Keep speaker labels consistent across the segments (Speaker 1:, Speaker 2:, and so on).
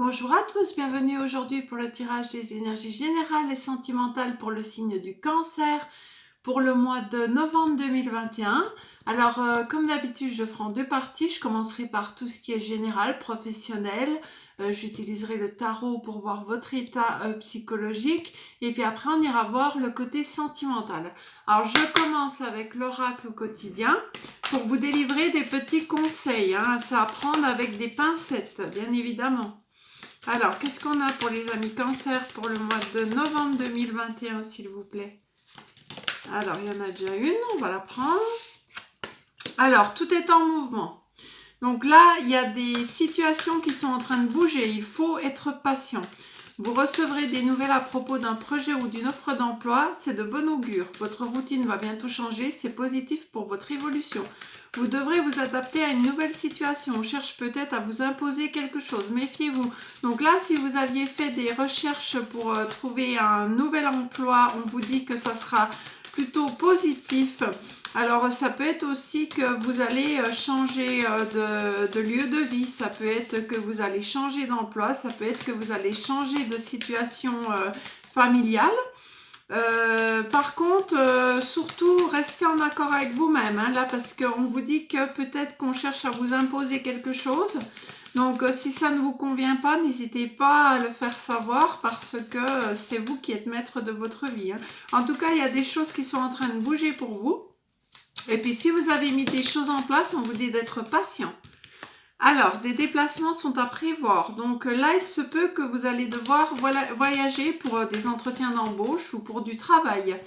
Speaker 1: Bonjour à tous, bienvenue aujourd'hui pour le tirage des énergies générales et sentimentales pour le signe du Cancer pour le mois de novembre 2021. Alors, comme d'habitude, je ferai en deux parties. Je commencerai par tout ce qui est général, professionnel. J'utiliserai le tarot pour voir votre état psychologique. Et puis après, on ira voir le côté sentimental. Alors, je commence avec l'oracle au quotidien pour vous délivrer des petits conseils. C'est à prendre avec des pincettes, bien évidemment. Alors, qu'est-ce qu'on a pour les amis Cancer pour le mois de novembre 2021, s'il vous plaît? Alors, il y en a déjà une, on va la prendre. Alors, tout est en mouvement. Donc là, il y a des situations qui sont en train de bouger. Il faut être patient. Vous recevrez des nouvelles à propos d'un projet ou d'une offre d'emploi. C'est de bon augure. Votre routine va bientôt changer. C'est positif pour votre évolution. Vous devrez vous adapter à une nouvelle situation. On cherche peut-être à vous imposer quelque chose. Méfiez-vous. Donc là, si vous aviez fait des recherches pour trouver un nouvel emploi, on vous dit que ça sera plutôt positif. Alors, ça peut être aussi que vous allez changer de lieu de vie. Ça peut être que vous allez changer d'emploi. Ça peut être que vous allez changer de situation familiale. Par contre, surtout, restez en accord avec vous-même, là, parce qu'on vous dit que peut-être qu'on cherche à vous imposer quelque chose. Donc, si ça ne vous convient pas, n'hésitez pas à le faire savoir parce que c'est vous qui êtes maître de votre vie. En tout cas, il y a des choses qui sont en train de bouger pour vous. Et puis, si vous avez mis des choses en place, on vous dit d'être patient. Alors, des déplacements sont à prévoir. Donc là, il se peut que vous allez devoir voyager pour des entretiens d'embauche ou pour du travail.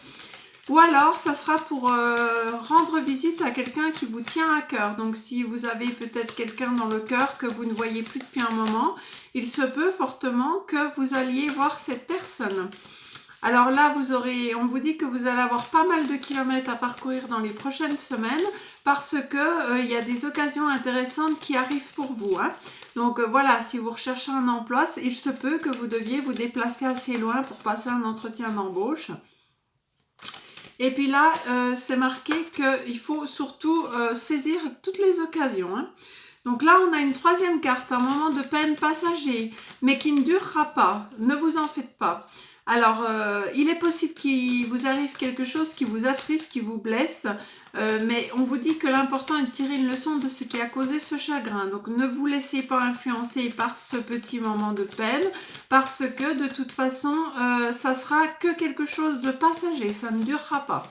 Speaker 1: Ou alors, ça sera pour rendre visite à quelqu'un qui vous tient à cœur. Donc, si vous avez peut-être quelqu'un dans le cœur que vous ne voyez plus depuis un moment, il se peut fortement que vous alliez voir cette personne. Alors là, on vous dit que vous allez avoir pas mal de kilomètres à parcourir dans les prochaines semaines parce que il y a des occasions intéressantes qui arrivent pour vous. Donc voilà, si vous recherchez un emploi, il se peut que vous deviez vous déplacer assez loin pour passer un entretien d'embauche. Et puis là, c'est marqué qu'il faut surtout saisir toutes les occasions. Donc là, on a une troisième carte, un moment de peine passager, mais qui ne durera pas. Ne vous en faites pas. Alors, il est possible qu'il vous arrive quelque chose qui vous attriste, qui vous blesse, mais on vous dit que l'important est de tirer une leçon de ce qui a causé ce chagrin. Donc, ne vous laissez pas influencer par ce petit moment de peine, parce que de toute façon, ça sera que quelque chose de passager, ça ne durera pas.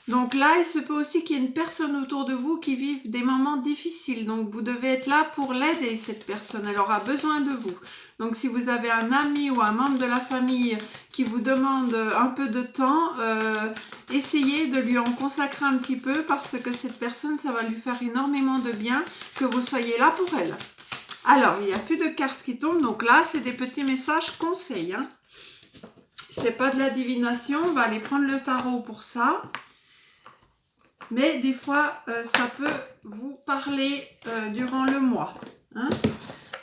Speaker 1: Donc là, il se peut aussi qu'il y ait une personne autour de vous qui vive des moments difficiles. Donc vous devez être là pour l'aider, cette personne. Elle aura besoin de vous. Donc si vous avez un ami ou un membre de la famille qui vous demande un peu de temps, essayez de lui en consacrer un petit peu parce que cette personne, ça va lui faire énormément de bien que vous soyez là pour elle. Alors, il n'y a plus de cartes qui tombent. Donc là, c'est des petits messages conseils. C'est pas de la divination. On va aller prendre le tarot pour ça. Mais des fois, ça peut vous parler durant le mois.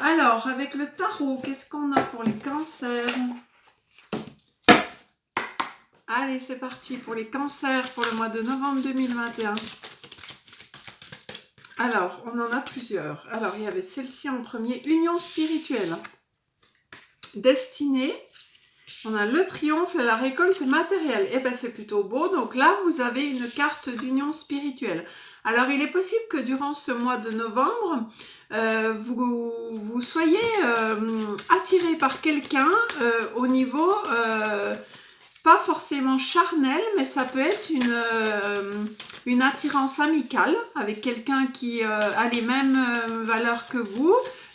Speaker 1: Alors, avec le tarot, qu'est-ce qu'on a pour les cancers? Allez, c'est parti pour les cancers pour le mois de novembre 2021. Alors, on en a plusieurs. Alors, il y avait celle-ci en premier, union spirituelle. Destinée. On a le triomphe et la récolte matérielle. Et bien, c'est plutôt beau. Donc là, vous avez une carte d'union spirituelle. Alors, il est possible que durant ce mois de novembre, vous soyez attiré par quelqu'un au niveau, pas forcément charnel, mais ça peut être une attirance amicale avec quelqu'un qui a les mêmes valeurs que vous.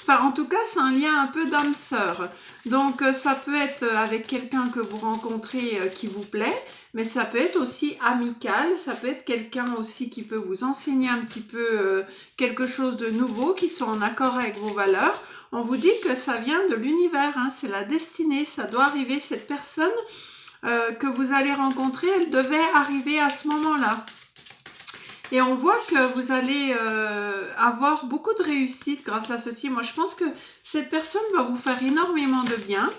Speaker 1: Enfin, en tout cas, c'est un lien un peu d'âme-sœur. Donc, ça peut être avec quelqu'un que vous rencontrez qui vous plaît, mais ça peut être aussi amical, ça peut être quelqu'un aussi qui peut vous enseigner un petit peu quelque chose de nouveau, qui soit en accord avec vos valeurs. On vous dit que ça vient de l'univers, c'est la destinée, ça doit arriver. Cette personne que vous allez rencontrer, elle devait arriver à ce moment-là. Et on voit que vous allez avoir beaucoup de réussite grâce à ceci. Moi, je pense que cette personne va vous faire énormément de bien.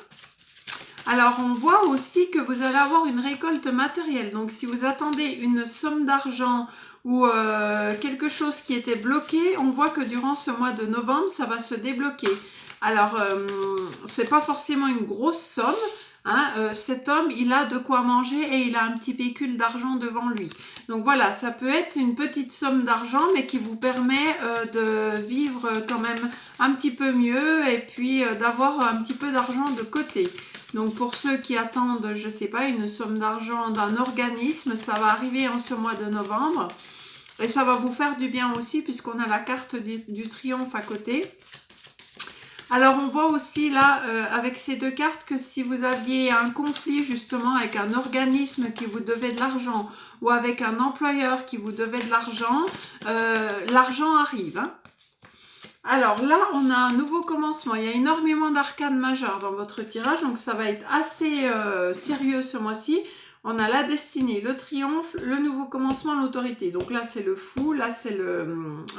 Speaker 1: Alors, on voit aussi que vous allez avoir une récolte matérielle. Donc, si vous attendez une somme d'argent ou quelque chose qui était bloqué, on voit que durant ce mois de novembre, ça va se débloquer. Alors, c'est pas forcément une grosse somme, hein, cet homme, il a de quoi manger et il a un petit pécule d'argent devant lui. Donc voilà, ça peut être une petite somme d'argent, mais qui vous permet de vivre quand même un petit peu mieux et puis d'avoir un petit peu d'argent de côté. Donc pour ceux qui attendent, je sais pas, une somme d'argent d'un organisme, ça va arriver en ce mois de novembre. Et ça va vous faire du bien aussi, puisqu'on a la carte du triomphe à côté. Alors on voit aussi là avec ces deux cartes que si vous aviez un conflit justement avec un organisme qui vous devait de l'argent ou avec un employeur qui vous devait de l'argent, l'argent arrive. Hein. Alors là on a un nouveau commencement, il y a énormément d'arcanes majeures dans votre tirage, donc ça va être assez sérieux ce mois-ci. On a la destinée, le triomphe, le nouveau commencement, l'autorité. Donc là, c'est le fou, là, c'est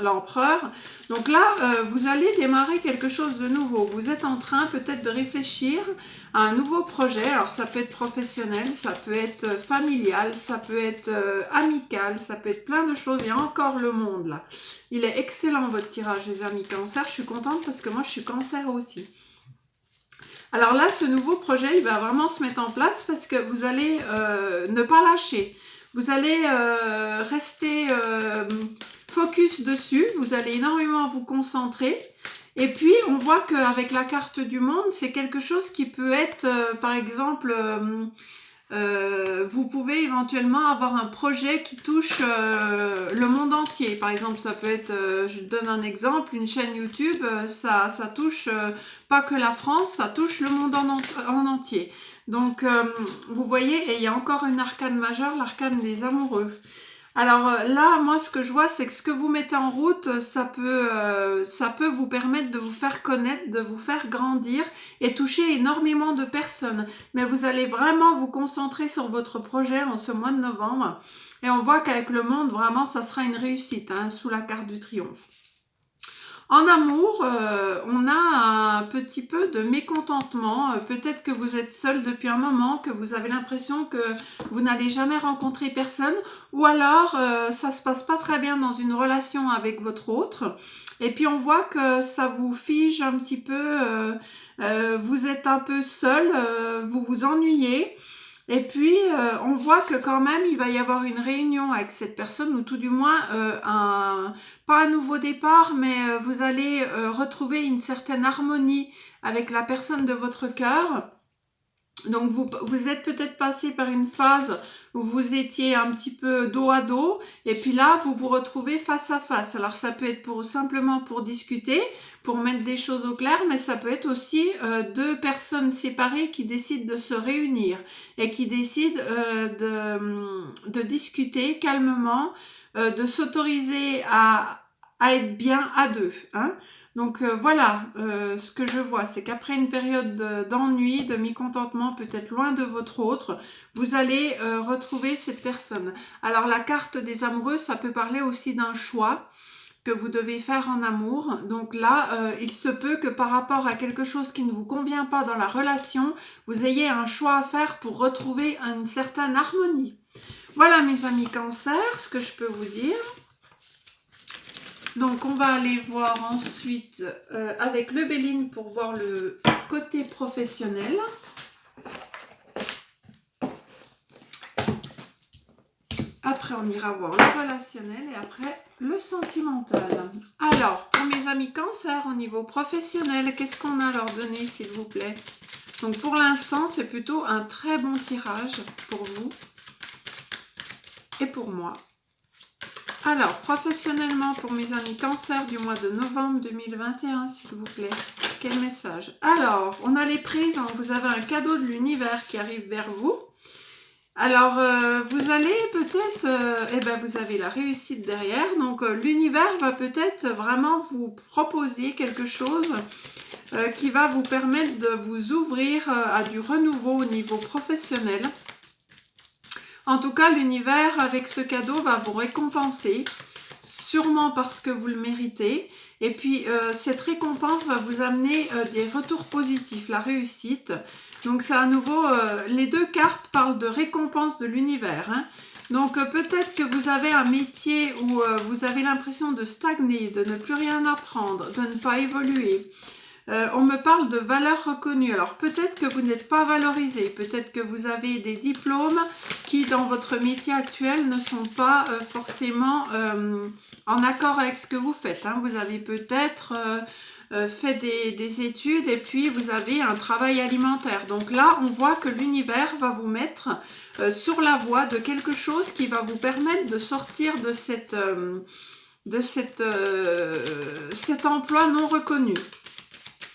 Speaker 1: l'empereur. Donc là, vous allez démarrer quelque chose de nouveau. Vous êtes en train peut-être de réfléchir à un nouveau projet. Alors, ça peut être professionnel, ça peut être familial, ça peut être amical, ça peut être plein de choses. Il y a encore le monde, là. Il est excellent, votre tirage, les amis cancer. Je suis contente parce que moi, je suis cancer aussi. Alors là, ce nouveau projet, il va vraiment se mettre en place parce que vous allez ne pas lâcher. Vous allez rester focus dessus. Vous allez énormément vous concentrer. Et puis, on voit qu'avec la carte du monde, c'est quelque chose qui peut être, par exemple... vous pouvez éventuellement avoir un projet qui touche le monde entier. Par exemple, ça peut être, je donne un exemple, une chaîne YouTube, ça touche pas que la France, ça touche le monde en entier. Donc, vous voyez, et il y a encore une arcane majeure, l'arcane des amoureux. Alors là, moi, ce que je vois, c'est que ce que vous mettez en route, ça peut vous permettre de vous faire connaître, de vous faire grandir et toucher énormément de personnes. Mais vous allez vraiment vous concentrer sur votre projet en ce mois de novembre. Et on voit qu'avec le monde, vraiment, ça sera une réussite, hein, sous la carte du triomphe. En amour, on a un petit peu de mécontentement. Peut-être que vous êtes seul depuis un moment, que vous avez l'impression que vous n'allez jamais rencontrer personne, ou alors ça se passe pas très bien dans une relation avec votre autre. Et puis on voit que ça vous fige un petit peu, vous êtes un peu seul, vous vous ennuyez. Et puis, on voit que quand même, il va y avoir une réunion avec cette personne, ou tout du moins, pas un nouveau départ, mais vous allez retrouver une certaine harmonie avec la personne de votre cœur. Donc, vous êtes peut-être passé par une phase où vous étiez un petit peu dos à dos, et puis là, vous vous retrouvez face à face. Alors, ça peut être simplement pour discuter, pour mettre des choses au clair, mais ça peut être aussi deux personnes séparées qui décident de se réunir et qui décident de discuter calmement, de s'autoriser à être bien à deux, hein. Donc voilà, ce que je vois, c'est qu'après une période d'ennui, de mécontentement, peut-être loin de votre autre, vous allez retrouver cette personne. Alors la carte des amoureux, ça peut parler aussi d'un choix que vous devez faire en amour. Donc là, il se peut que par rapport à quelque chose qui ne vous convient pas dans la relation, vous ayez un choix à faire pour retrouver une certaine harmonie. Voilà mes amis cancer, ce que je peux vous dire. Donc on va aller voir ensuite avec le Béline pour voir le côté professionnel. Après on ira voir le relationnel et après le sentimental. Alors pour mes amis cancer au niveau professionnel, qu'est-ce qu'on a à leur donner s'il vous plaît? Donc pour l'instant c'est plutôt un très bon tirage pour vous et pour moi. Alors, professionnellement, pour mes amis cancer du mois de novembre 2021, s'il vous plaît, quel message? Alors, on a les prises, vous avez un cadeau de l'univers qui arrive vers vous. Alors, vous allez peut-être, vous avez la réussite derrière, donc l'univers va peut-être vraiment vous proposer quelque chose qui va vous permettre de vous ouvrir à du renouveau au niveau professionnel. En tout cas, l'univers, avec ce cadeau, va vous récompenser, sûrement parce que vous le méritez. Et puis, cette récompense va vous amener des retours positifs, la réussite. Donc, c'est à nouveau, les deux cartes parlent de récompense de l'univers. Hein. Donc peut-être que vous avez un métier où vous avez l'impression de stagner, de ne plus rien apprendre, de ne pas évoluer. On me parle de valeurs reconnues. Alors peut-être que vous n'êtes pas valorisé, peut-être que vous avez des diplômes qui dans votre métier actuel ne sont pas forcément en accord avec ce que vous faites. Hein. Vous avez peut-être fait des études et puis vous avez un travail alimentaire. Donc là, on voit que l'univers va vous mettre sur la voie de quelque chose qui va vous permettre de sortir de cet emploi non reconnu.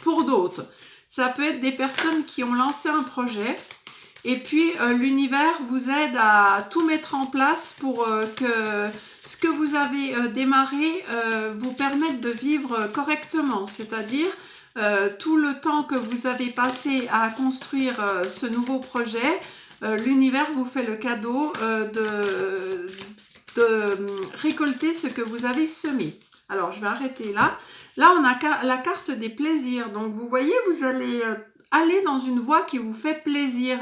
Speaker 1: Pour d'autres, ça peut être des personnes qui ont lancé un projet et puis l'univers vous aide à tout mettre en place pour que ce que vous avez démarré vous permette de vivre correctement. C'est-à-dire tout le temps que vous avez passé à construire ce nouveau projet, l'univers vous fait le cadeau de récolter ce que vous avez semé. Alors, je vais arrêter là. Là, on a la carte des plaisirs. Donc, vous voyez, vous allez aller dans une voie qui vous fait plaisir.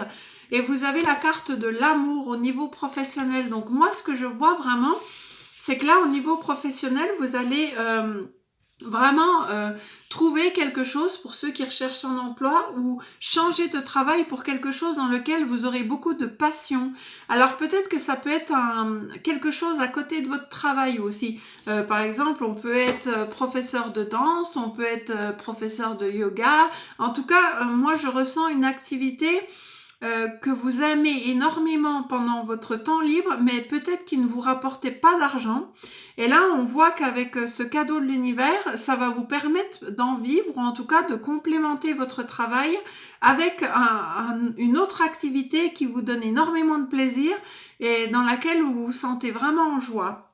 Speaker 1: Et vous avez la carte de l'amour au niveau professionnel. Donc, moi, ce que je vois vraiment, c'est que là, au niveau professionnel, vous allez vraiment trouver quelque chose pour ceux qui recherchent un emploi ou changer de travail pour quelque chose dans lequel vous aurez beaucoup de passion. Alors peut-être que ça peut être quelque chose à côté de votre travail aussi. Par exemple, on peut être professeur de danse, on peut être professeur de yoga. En tout cas, moi je ressens une activité que vous aimez énormément pendant votre temps libre, mais peut-être qu'il ne vous rapportait pas d'argent. Et là, on voit qu'avec ce cadeau de l'univers, ça va vous permettre d'en vivre, ou en tout cas de complémenter votre travail avec une autre activité qui vous donne énormément de plaisir et dans laquelle vous vous sentez vraiment en joie.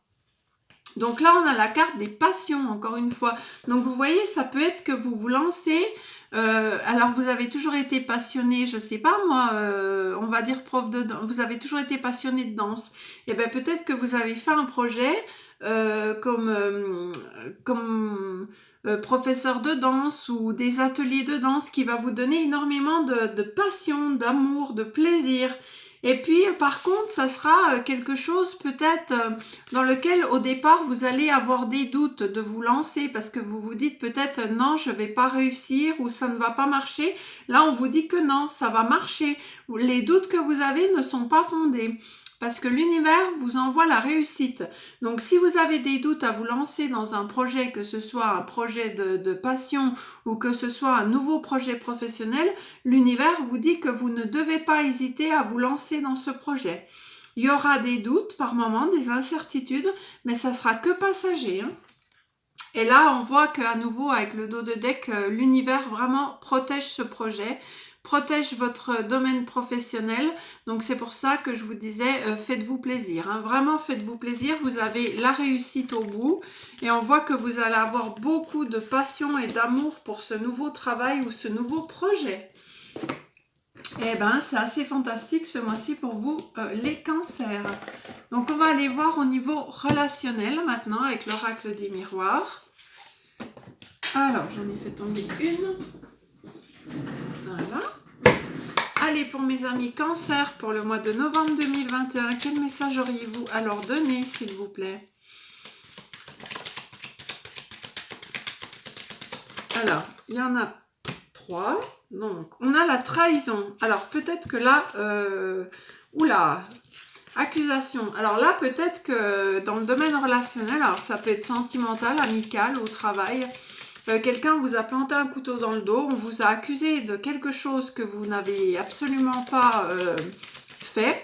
Speaker 1: Donc là, on a la carte des passions, encore une fois. Donc vous voyez, ça peut être que vous vous lancez. Alors vous avez toujours été passionné, je sais pas moi, on va dire prof de danse, vous avez toujours été passionné de danse. Et bien peut-être que vous avez fait un projet comme professeur de danse ou des ateliers de danse qui va vous donner énormément de passion, d'amour, de plaisir. Et puis par contre, ça sera quelque chose peut-être dans lequel au départ vous allez avoir des doutes de vous lancer parce que vous vous dites peut-être non, je vais pas réussir ou ça ne va pas marcher. Là, on vous dit que non, ça va marcher. Les doutes que vous avez ne sont pas fondés. Parce que l'univers vous envoie la réussite. Donc si vous avez des doutes à vous lancer dans un projet, que ce soit un projet de passion ou que ce soit un nouveau projet professionnel, l'univers vous dit que vous ne devez pas hésiter à vous lancer dans ce projet. Il y aura des doutes par moments, des incertitudes, mais ça sera que passager. Hein. Et là, on voit qu'à nouveau, avec le dos de deck, l'univers vraiment protège ce projet, protège votre domaine professionnel. Donc c'est pour ça que je vous disais, faites-vous plaisir. Hein. Vraiment, faites-vous plaisir. Vous avez la réussite au bout. Et on voit que vous allez avoir beaucoup de passion et d'amour pour ce nouveau travail ou ce nouveau projet. Eh ben, c'est assez fantastique ce mois-ci pour vous, les cancers. Donc, on va aller voir au niveau relationnel maintenant avec l'oracle des miroirs. Alors, j'en ai fait tomber une. Voilà. Allez, pour mes amis cancers, pour le mois de novembre 2021, quel message auriez-vous à leur donner, s'il vous plaît? Alors, il y en a 3. Donc, on a la trahison. Alors, peut-être que là... oula, accusation. Alors là, peut-être que dans le domaine relationnel, alors ça peut être sentimental, amical, au travail, quelqu'un vous a planté un couteau dans le dos, on vous a accusé de quelque chose que vous n'avez absolument pas fait.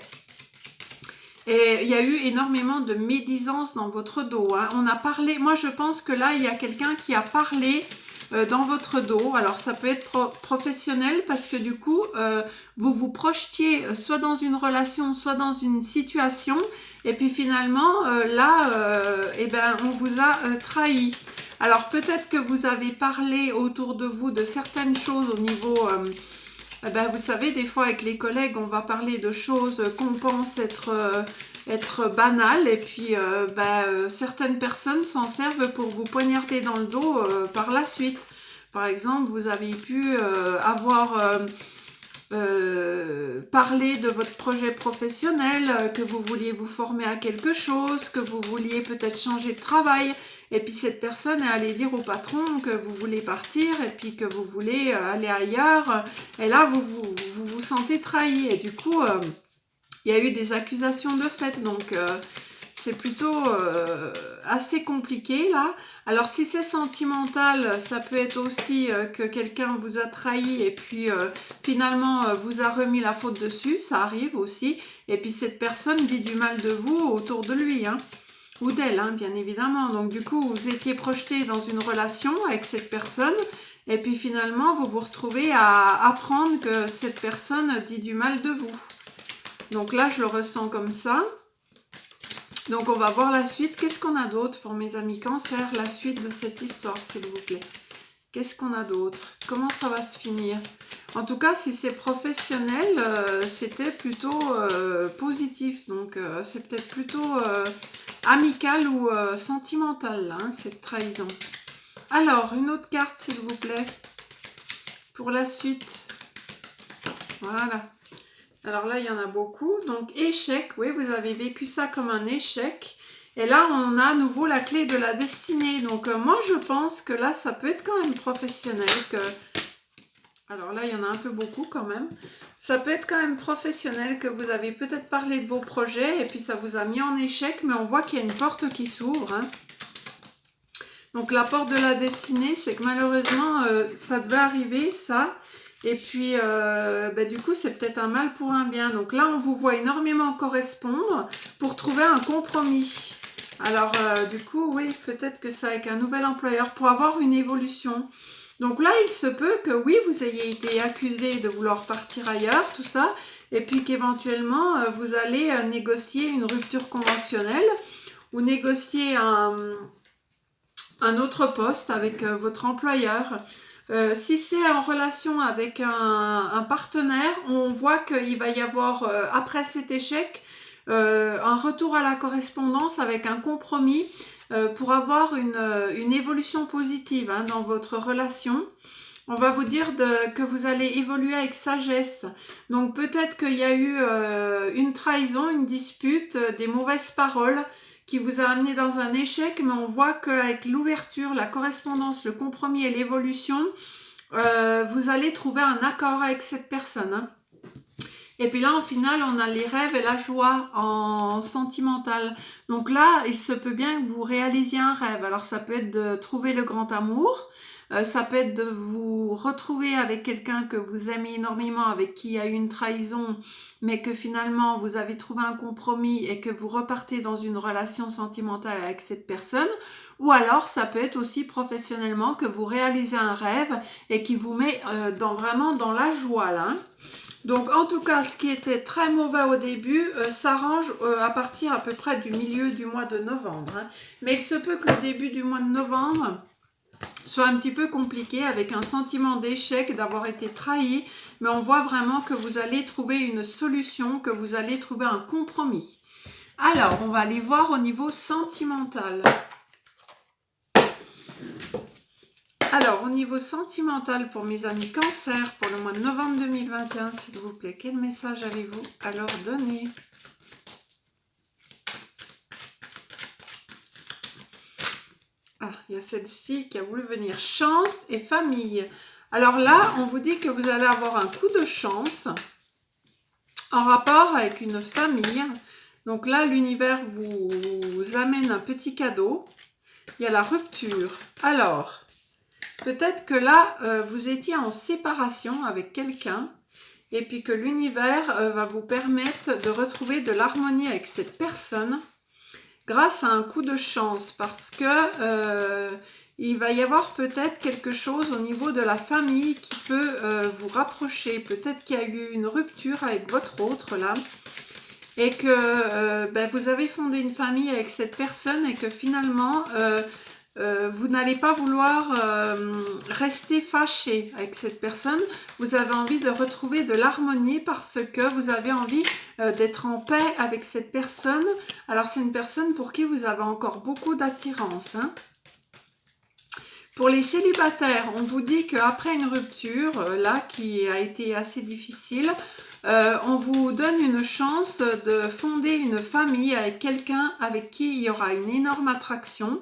Speaker 1: Et il y a eu énormément de médisance dans votre dos. Hein. On a parlé, moi je pense que là, il y a quelqu'un qui a parlé dans votre dos. Alors ça peut être professionnel parce que du coup vous vous projetiez soit dans une relation, soit dans une situation et puis finalement eh ben, on vous a trahi. Alors peut-être que vous avez parlé autour de vous de certaines choses au niveau ben, vous savez, des fois avec les collègues on va parler de choses qu'on pense être banales et puis certaines personnes s'en servent pour vous poignarder dans le dos par la suite. Par exemple, vous avez pu avoir parler de votre projet professionnel, que vous vouliez vous former à quelque chose, que vous vouliez peut-être changer de travail, et puis cette personne est allée dire au patron que vous voulez partir et puis que vous voulez aller ailleurs, et là vous sentez trahi, et du coup il y a eu des accusations de fait, donc c'est plutôt assez compliqué là. Alors si c'est sentimental, ça peut être aussi que quelqu'un vous a trahi et puis finalement vous a remis la faute dessus, ça arrive aussi. Et puis cette personne dit du mal de vous autour de lui, hein, ou d'elle, hein, bien évidemment. Donc du coup, vous étiez projeté dans une relation avec cette personne et puis finalement vous vous retrouvez à apprendre que cette personne dit du mal de vous. Donc là, je le ressens comme ça. Donc on va voir la suite. Qu'est-ce qu'on a d'autre pour mes amis Cancer? La suite de cette histoire, s'il vous plaît. Qu'est-ce qu'on a d'autre? Comment ça va se finir? En tout cas, si c'est professionnel, c'était plutôt positif. Donc c'est peut-être plutôt amical ou sentimental, là, hein, cette trahison. Alors, une autre carte, s'il vous plaît, pour la suite. Voilà. Alors là, il y en a beaucoup. Donc, échec. Oui, vous avez vécu ça comme un échec. Et là, on a à nouveau la clé de la destinée. Donc, moi, je pense que là, ça peut être quand même professionnel. Alors là, il y en a un peu beaucoup quand même. Ça peut être quand même professionnel que vous avez peut-être parlé de vos projets et puis ça vous a mis en échec. Mais on voit qu'il y a une porte qui s'ouvre, hein. Donc, la porte de la destinée, c'est que malheureusement, ça devait arriver, ça. Et puis, du coup, c'est peut-être un mal pour un bien. Donc là, on vous voit énormément correspondre pour trouver un compromis. Alors, du coup, oui, peut-être que c'est avec un nouvel employeur pour avoir une évolution. Donc là, il se peut que, oui, vous ayez été accusé de vouloir partir ailleurs, tout ça. Et puis qu'éventuellement, vous allez négocier une rupture conventionnelle ou négocier un autre poste avec votre employeur. Si c'est en relation avec un partenaire, on voit qu'il va y avoir, après cet échec, un retour à la correspondance avec un compromis pour avoir une évolution positive, hein, dans votre relation. On va vous dire que vous allez évoluer avec sagesse. Donc peut-être qu'il y a eu une trahison, une dispute, des mauvaises paroles qui vous a amené dans un échec, mais on voit qu'avec l'ouverture, la correspondance, le compromis et l'évolution, vous allez trouver un accord avec cette personne, hein. Et puis là, en final, on a les rêves et la joie en sentimental. Donc là, il se peut bien que vous réalisiez un rêve. Alors ça peut être de trouver le grand amour, ça peut être de vous retrouver avec quelqu'un que vous aimez énormément, avec qui il y a eu une trahison, mais que finalement vous avez trouvé un compromis et que vous repartez dans une relation sentimentale avec cette personne. Ou alors ça peut être aussi professionnellement que vous réalisez un rêve et qui vous met vraiment dans la joie là, hein. Donc en tout cas, ce qui était très mauvais au début s'arrange à partir à peu près du milieu du mois de novembre, hein. Mais il se peut que le début du mois de novembre soit un petit peu compliqué avec un sentiment d'échec, d'avoir été trahi. Mais on voit vraiment que vous allez trouver une solution, que vous allez trouver un compromis. Alors, on va aller voir au niveau sentimental. Alors, au niveau sentimental pour mes amis Cancer, pour le mois de novembre 2021, s'il vous plaît, quel message avez-vous à leur donner? Ah, il y a celle-ci qui a voulu venir. Chance et famille. Alors là, on vous dit que vous allez avoir un coup de chance en rapport avec une famille. Donc là, l'univers vous amène un petit cadeau. Il y a la rupture. Alors, peut-être que là, vous étiez en séparation avec quelqu'un et puis que l'univers va vous permettre de retrouver de l'harmonie avec cette personne grâce à un coup de chance parce que il va y avoir peut-être quelque chose au niveau de la famille qui peut vous rapprocher. Peut-être qu'il y a eu une rupture avec votre autre là et que vous avez fondé une famille avec cette personne et que finalement vous n'allez pas vouloir rester fâché avec cette personne. Vous avez envie de retrouver de l'harmonie parce que vous avez envie d'être en paix avec cette personne. Alors c'est une personne pour qui vous avez encore beaucoup d'attirance, hein. Pour les célibataires, on vous dit qu'après une rupture, là, qui a été assez difficile, on vous donne une chance de fonder une famille avec quelqu'un avec qui il y aura une énorme attraction,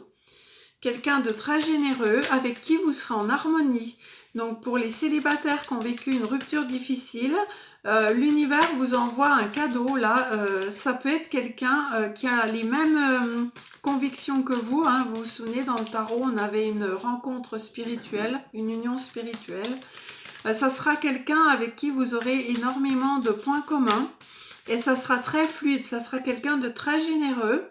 Speaker 1: quelqu'un de très généreux, avec qui vous serez en harmonie. Donc pour les célibataires qui ont vécu une rupture difficile, l'univers vous envoie un cadeau là. Ça peut être quelqu'un qui a les mêmes convictions que vous. Hein. Vous vous souvenez, dans le tarot, on avait une rencontre spirituelle, une union spirituelle. Ça sera quelqu'un avec qui vous aurez énormément de points communs et ça sera très fluide. Ça sera quelqu'un de très généreux.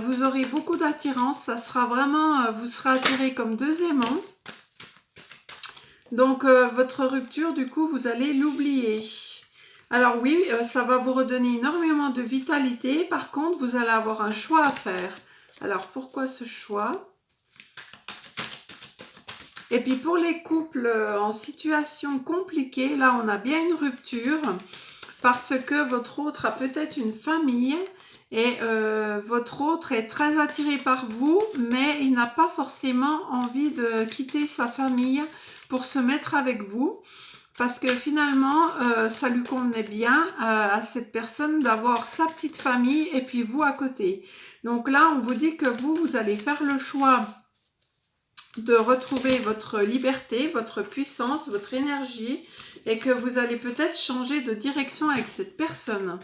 Speaker 1: Vous aurez beaucoup d'attirance. Ça sera vraiment, vous serez attirés comme deux aimants. Donc, votre rupture, du coup, vous allez l'oublier. Alors oui, ça va vous redonner énormément de vitalité. Par contre, vous allez avoir un choix à faire. Alors, pourquoi ce choix? Et puis, pour les couples en situation compliquée, là, on a bien une rupture parce que votre autre a peut-être une famille et votre autre est très attiré par vous, mais il n'a pas forcément envie de quitter sa famille pour se mettre avec vous, parce que finalement, ça lui convenait bien à cette personne d'avoir sa petite famille et puis vous à côté. Donc là, on vous dit que vous allez faire le choix de retrouver votre liberté, votre puissance, votre énergie, et que vous allez peut-être changer de direction avec cette personne.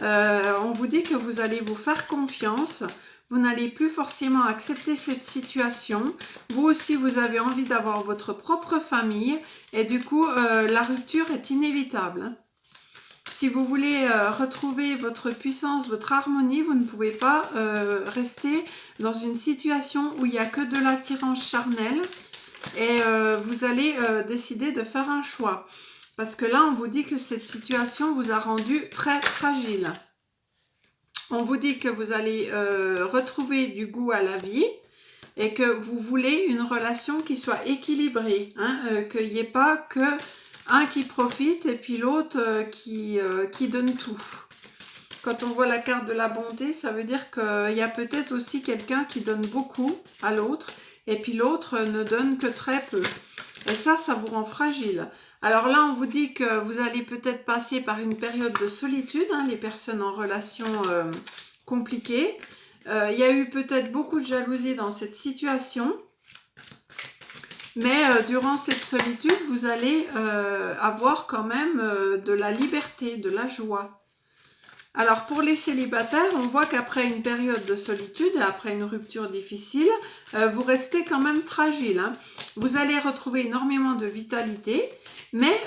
Speaker 1: On vous dit que vous allez vous faire confiance. Vous n'allez plus forcément accepter cette situation. Vous aussi, vous avez envie d'avoir votre propre famille et du coup, la rupture est inévitable. Si vous voulez retrouver votre puissance, votre harmonie, vous ne pouvez pas rester dans une situation où il n'y a que de l'attirance charnelle et vous allez décider de faire un choix. Parce que là, on vous dit que cette situation vous a rendu très fragile. On vous dit que vous allez retrouver du goût à la vie et que vous voulez une relation qui soit équilibrée, hein, qu'il n'y ait pas que un qui profite et puis l'autre qui donne tout. Quand on voit la carte de la bonté, ça veut dire qu'il y a peut-être aussi quelqu'un qui donne beaucoup à l'autre et puis l'autre ne donne que très peu. Et ça vous rend fragile. Alors là, on vous dit que vous allez peut-être passer par une période de solitude, hein, les personnes en relation compliquée. Il y a eu peut-être beaucoup de jalousie dans cette situation. Mais durant cette solitude, vous allez avoir quand même de la liberté, de la joie. Alors pour les célibataires, on voit qu'après une période de solitude, après une rupture difficile, vous restez quand même fragile. Hein. Vous allez retrouver énormément de vitalité, mais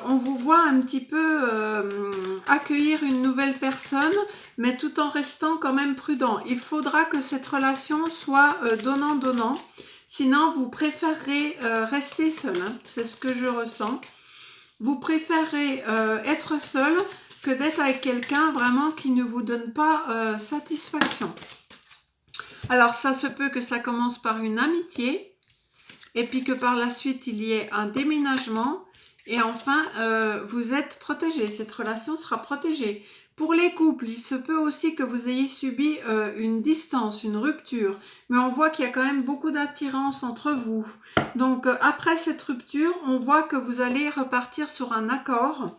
Speaker 1: on vous voit un petit peu accueillir une nouvelle personne, mais tout en restant quand même prudent. Il faudra que cette relation soit donnant-donnant, sinon vous préférerez rester seul. Hein. C'est ce que je ressens. Vous préférez être seul que d'être avec quelqu'un vraiment qui ne vous donne pas satisfaction. Alors ça se peut que ça commence par une amitié et puis que par la suite il y ait un déménagement et enfin vous êtes protégé, cette relation sera protégée. Pour les couples, il se peut aussi que vous ayez subi une distance, une rupture, mais on voit qu'il y a quand même beaucoup d'attirance entre vous. Donc après cette rupture, on voit que vous allez repartir sur un accord,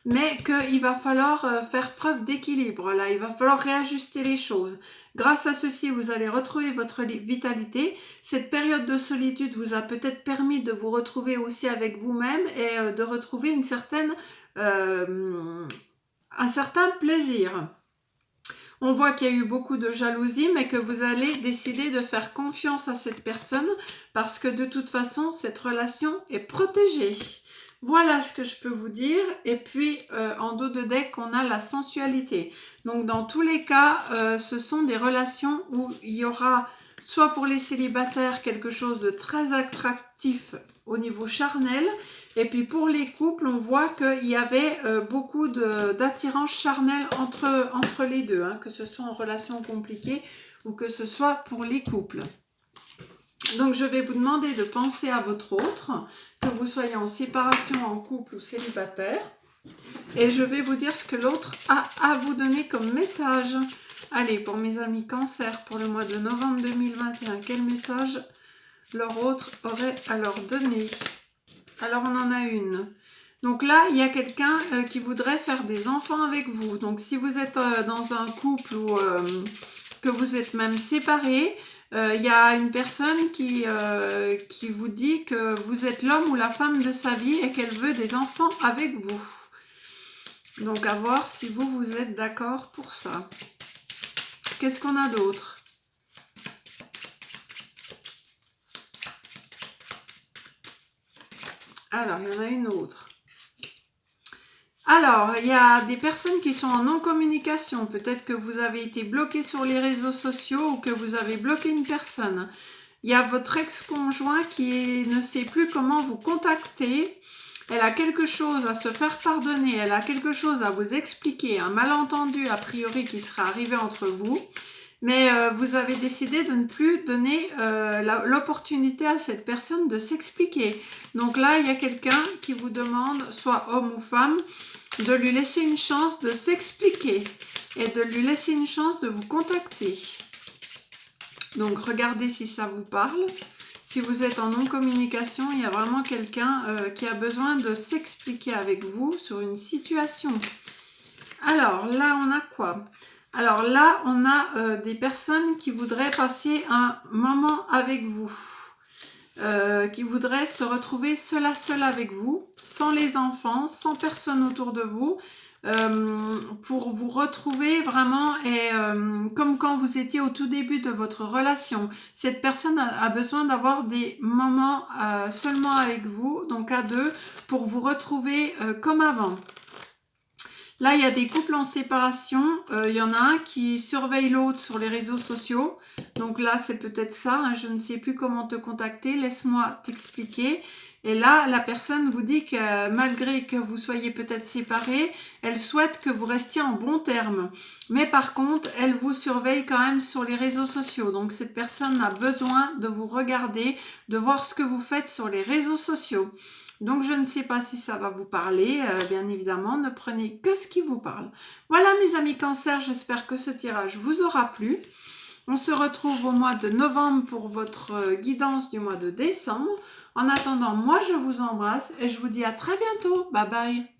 Speaker 1: mais qu'il va falloir faire preuve d'équilibre. Là, il va falloir réajuster les choses. Grâce à ceci, vous allez retrouver votre vitalité. Cette période de solitude vous a peut-être permis de vous retrouver aussi avec vous-même et de retrouver un certain plaisir. On voit qu'il y a eu beaucoup de jalousie, mais que vous allez décider de faire confiance à cette personne parce que de toute façon, cette relation est protégée. Voilà ce que je peux vous dire. Et puis, en dos de deck, on a la sensualité. Donc, dans tous les cas, ce sont des relations où il y aura, soit pour les célibataires, quelque chose de très attractif au niveau charnel. Et puis, pour les couples, on voit qu'il y avait beaucoup d'attirance charnelle entre les deux, hein, que ce soit en relation compliquée ou que ce soit pour les couples. Donc, je vais vous demander de penser à votre autre, que vous soyez en séparation, en couple ou célibataire. Et je vais vous dire ce que l'autre a à vous donner comme message. Allez, pour mes amis cancer, pour le mois de novembre 2021, quel message leur autre aurait à leur donner. Alors on en a une. Donc là, il y a quelqu'un qui voudrait faire des enfants avec vous. Donc si vous êtes dans un couple ou que vous êtes même séparés, il y a une personne qui vous dit que vous êtes l'homme ou la femme de sa vie et qu'elle veut des enfants avec vous. Donc à voir si vous êtes d'accord pour ça. Qu'est-ce qu'on a d'autre? Alors, il y en a une autre. Alors, il y a des personnes qui sont en non-communication. Peut-être que vous avez été bloqué sur les réseaux sociaux ou que vous avez bloqué une personne. Il y a votre ex-conjoint qui ne sait plus comment vous contacter. Elle a quelque chose à se faire pardonner. Elle a quelque chose à vous expliquer. Un malentendu, a priori, qui sera arrivé entre vous. Mais vous avez décidé de ne plus donner l'opportunité à cette personne de s'expliquer. Donc là, il y a quelqu'un qui vous demande, soit homme ou femme, de lui laisser une chance de s'expliquer et de lui laisser une chance de vous contacter. Donc regardez si ça vous parle. Si vous êtes en non-communication, il y a vraiment quelqu'un qui a besoin de s'expliquer avec vous sur une situation. Alors là, on a quoi ? Alors là, on a des personnes qui voudraient passer un moment avec vous, qui voudraient se retrouver seul à seul avec vous, sans les enfants, sans personne autour de vous, pour vous retrouver vraiment et comme quand vous étiez au tout début de votre relation. Cette personne a besoin d'avoir des moments seulement avec vous, donc à deux, pour vous retrouver comme avant. Là, il y a des couples en séparation. Il y en a un qui surveille l'autre sur les réseaux sociaux. Donc là, c'est peut-être ça. Hein, je ne sais plus comment te contacter. Laisse-moi t'expliquer. Et là, la personne vous dit que malgré que vous soyez peut-être séparés, elle souhaite que vous restiez en bons termes. Mais par contre, elle vous surveille quand même sur les réseaux sociaux. Donc cette personne a besoin de vous regarder, de voir ce que vous faites sur les réseaux sociaux. Donc je ne sais pas si ça va vous parler, bien évidemment, ne prenez que ce qui vous parle. Voilà mes amis Cancer, j'espère que ce tirage vous aura plu. On se retrouve au mois de novembre pour votre guidance du mois de décembre. En attendant, moi je vous embrasse et je vous dis à très bientôt. Bye bye.